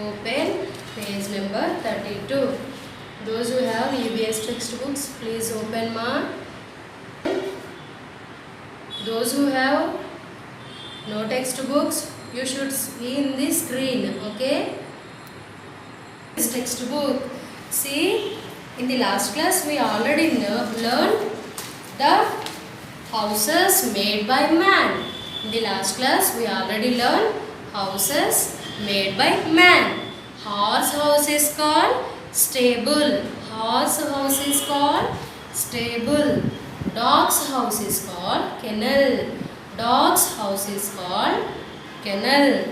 Open page number 32. Those who have EBS textbooks, please open ma. Those who have no textbooks, you should see in the screen. Okay. This textbook. See, in the last class we already learned the houses made by man. In the last class we already learned houses made by man. Horse house is called stable. Horse house is called stable. Dog's house is called kennel. Dog's house is called kennel.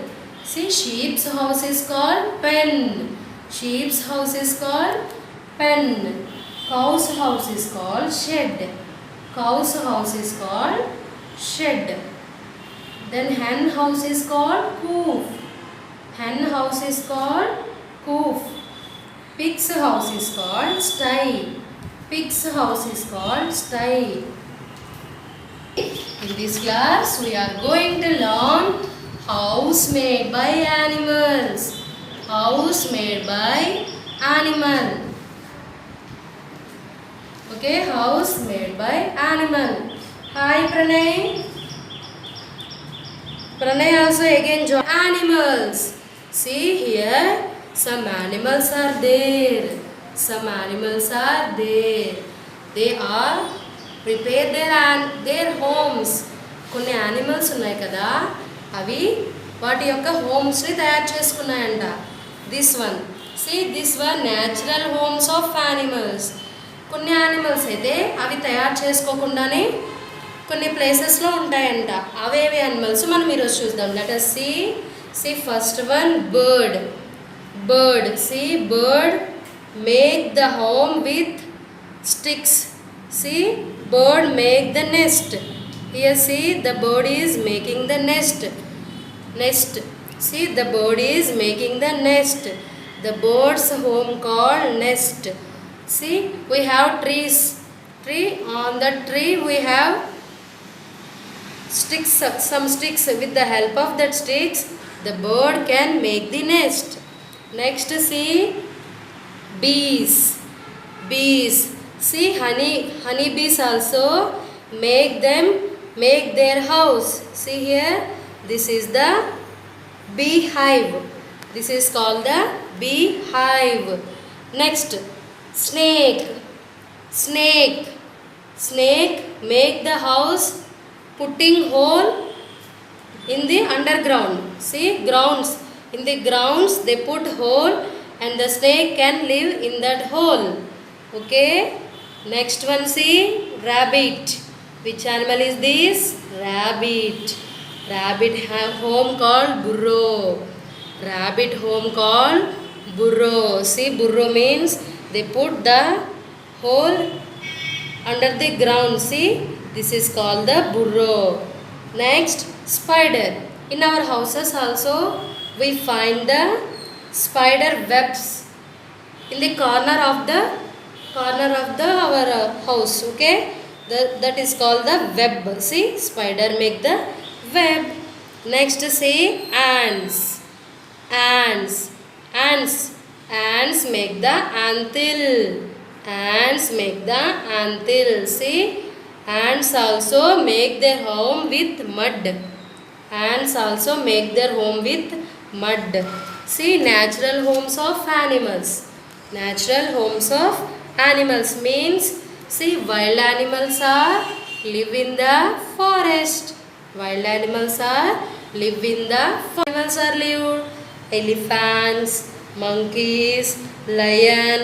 See, sheep's house is called pen. Sheep's house is called pen. Cow's house is called shed. Cow's house is called shed. Then hen house is called coop. Hen house is called coop. Pig's house is called sty. Pig's house is called sty. In this class we are going to learn house made by animals. House made by animal. Okay, house made by animal. Hi Pranay. Pranay also again join. Animals. See here, some animals are there. Some animals are there. They are prepare their homes. కొన్ని animals ఉన్నాయి కదా, అవి వాటి యొక్క హోమ్స్ని తయారు చేసుకున్నాయంట. This one, see this one natural homes of animals. కొన్ని యానిమల్స్ అయితే అవి తయారు చేసుకోకుండానే కొన్ని ప్లేసెస్లో ఉంటాయంట. అవేవి యానిమల్స్ మనం ఈరోజు చూద్దాం. Let us see first one bird. Bird, see bird make the home with sticks. See, bird make the nest. Here see, the bird is making the nest. See, the bird is making the nest. The bird's home called nest. See, we have trees. On the tree we have sticks, some sticks. With the help of that sticks, the bird can make the nest. Next see, bees. See, honey bees also make their house. See here, this is the beehive. This is called the beehive. Next, snake make the house putting hole in the underground. See, grounds, in the grounds they put hole and the snake can live in that hole. Okay. Next one, see, rabbit. Which animal is this? Rabbit. Rabbit have home called burrow. Rabbit home called burrow. See, burrow means they put the hole under the ground. See, this is called the burrow. Next, spider. In our houses also we find the spider webs in the corner of our house. Okay, that is called the web. See, spider make the web. Next see, ants make the antil. See, ants also make their home with mud. See, natural homes of animals. Natural homes of animals means, see, wild animals are live in the forest. Animals are live. Elephants, monkeys, lion,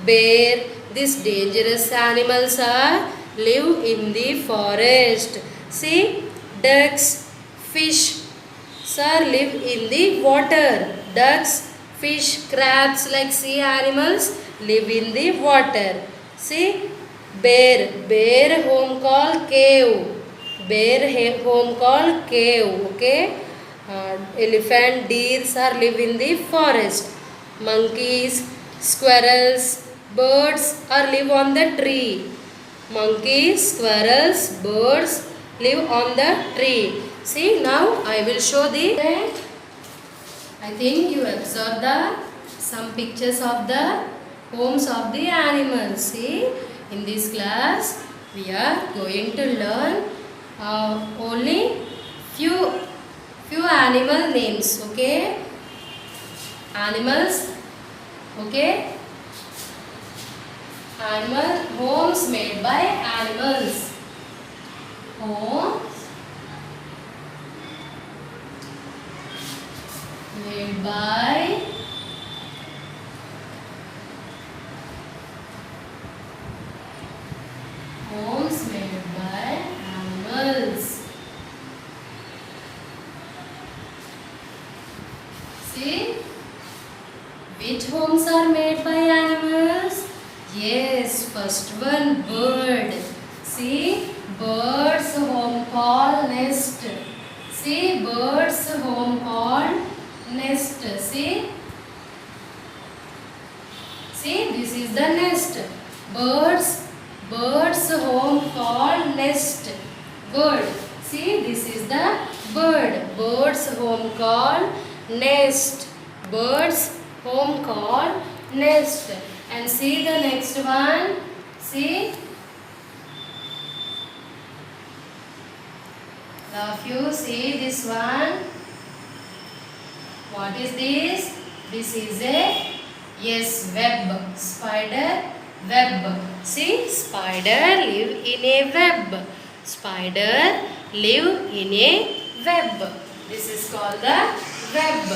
bear. These dangerous animals are live in the forest. See, ducks, fish are live in the water. Ducks, fish, crabs like sea animals live in the water. See, bear home called cave. Okay. Elephant, deers are live in the forest. Monkeys, squirrels, birds are live on the tree. Monkeys, squirrels, birds live on the tree. See, now I will show the I think you observed some pictures of the homes of the animals. See, in this class we are going to learn only few animal names. Okay, animals. Okay, animal homes made by animals. Homes made by animals. See, which homes are made by animals? Yes, first one, bird. See, bird's home called nest. See, bird's home called nest. See, this is the nest. Bird's home called nest. Bird. See, this is the bird. Bird's home called nest. Bird's home called nest. And see the next one. See. Now if you see this one. What is this? This is a, yes, web. Spider web. See, spider live in a web. Spider live in a web. This is called the web.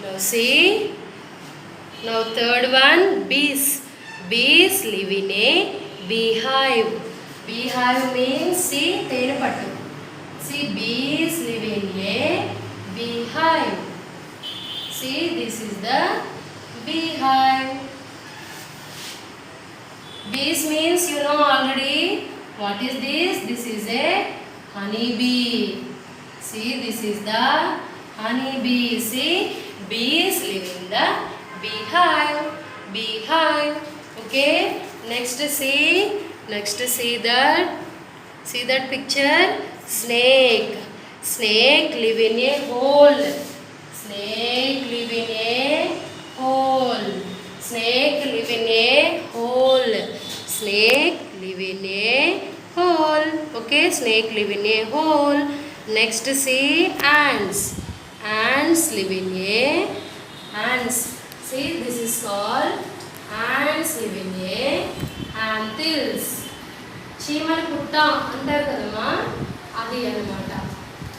Now see. Now third one, bees. Bees live in a beehive. Beehive means, see, tenapattu. See, bees live in a beehive. See, this is the beehive. Bees means you know already. What is this? This is a honey bee. See, this is the honey bee. See, bees live in the beehive. Beehive. Okay. Next see that. See that picture. Snake. Snake live in a hole. Snake live in a hole. Snake live in a hole. Snake live in a hole. Okay, snake live in a hole. Next see ants. Ants live in a ants. See, this is called ants live in a anthills. చీమల పుట్ట అంటారు కదమ్మా, అది అన్నమాట.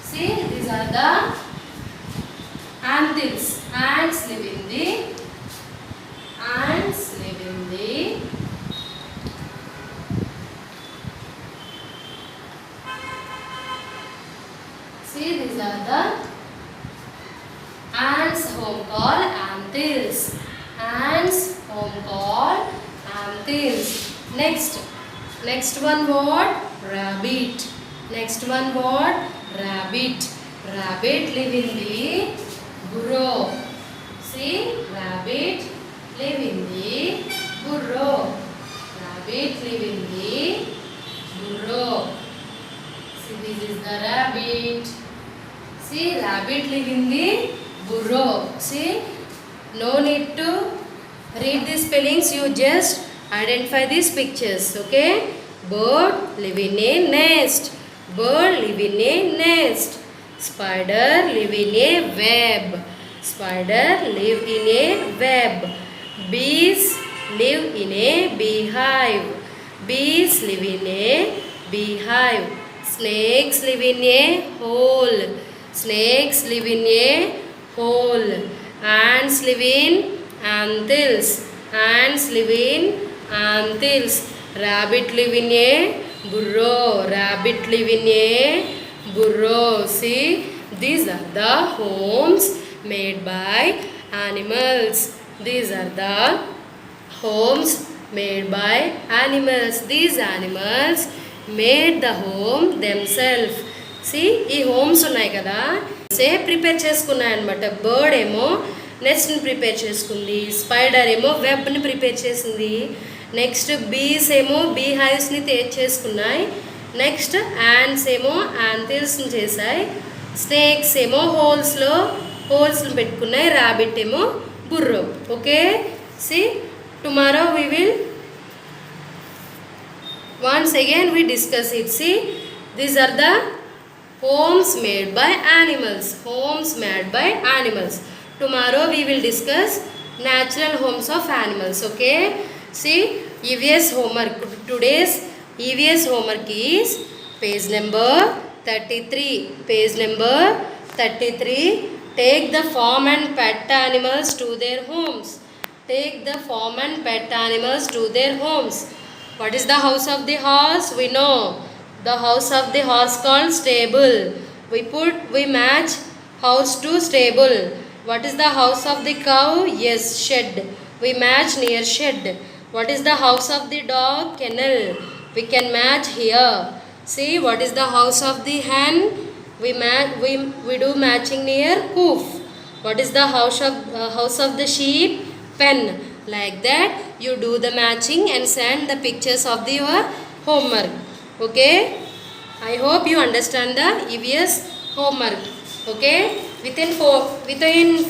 See, these are the anthills. Ants live in the see, these are the ants home called anthills. Ants home called anthills. Next one what? Rabbit. Next one what? Rabbit. Rabbit live in the burrow. See, rabbit live in the burrow. Rabbit live in the burrow. See, this is the rabbit. See, rabbit live in the burrow. See, no need to read the spellings. You just identify these pictures. Okay. Bird live in a nest. Bird live in a nest. Spider live in a web. Spider live in a web. Bees live in a beehive. Bees live in a beehive. Snakes live in a hole. Snakes live in a hole. Ants live in anthills. Ants live in anthills. Rabbit live in a burrow. Rabbit live in a burrow. See, these are the homes made by animals. These are the homes made by animals. These animals made the home themselves. See, ఈ homes ఉన్నాయి కదా, prepare చేసుకున్నాయి అనమాట. Bird ఏమో నెస్ట్ని prepare చేసుకుంది, spider ఏమో వెబ్ని prepare చేసింది, next బీస్ ఏమో బీ హైవ్స్ని చేసుకున్నాయి, నెక్స్ట్ యాంట్స్ ఏమో యాంథిల్స్ని చేశాయి, స్నేక్స్ ఏమో హోల్స్లో holes పెట్టుకున్నాయి, rabbit ఏమో burro. Okay, see, tomorrow we will once again we discuss it. See, these are the homes made by animals. Homes made by animals. Tomorrow we will discuss natural homes of animals. Okay, see, EVS homework. Today's EVS homework is page number 33. Page number 33. Take the farm and pet animals to their homes. Take the farm and pet animals to their homes. What is the house of the horse? We know. The house of the horse called stable. We match house to stable. What is the house of the cow? Yes, shed. We match near shed. What is the house of the dog? Kennel. We can match here. See, what is the house of the hen? We do matching near hoof. What is the house of the sheep? Pen. Like that you do the matching and send the pictures of your homework. Okay, I hope you understand the EVS homework. Okay, within 5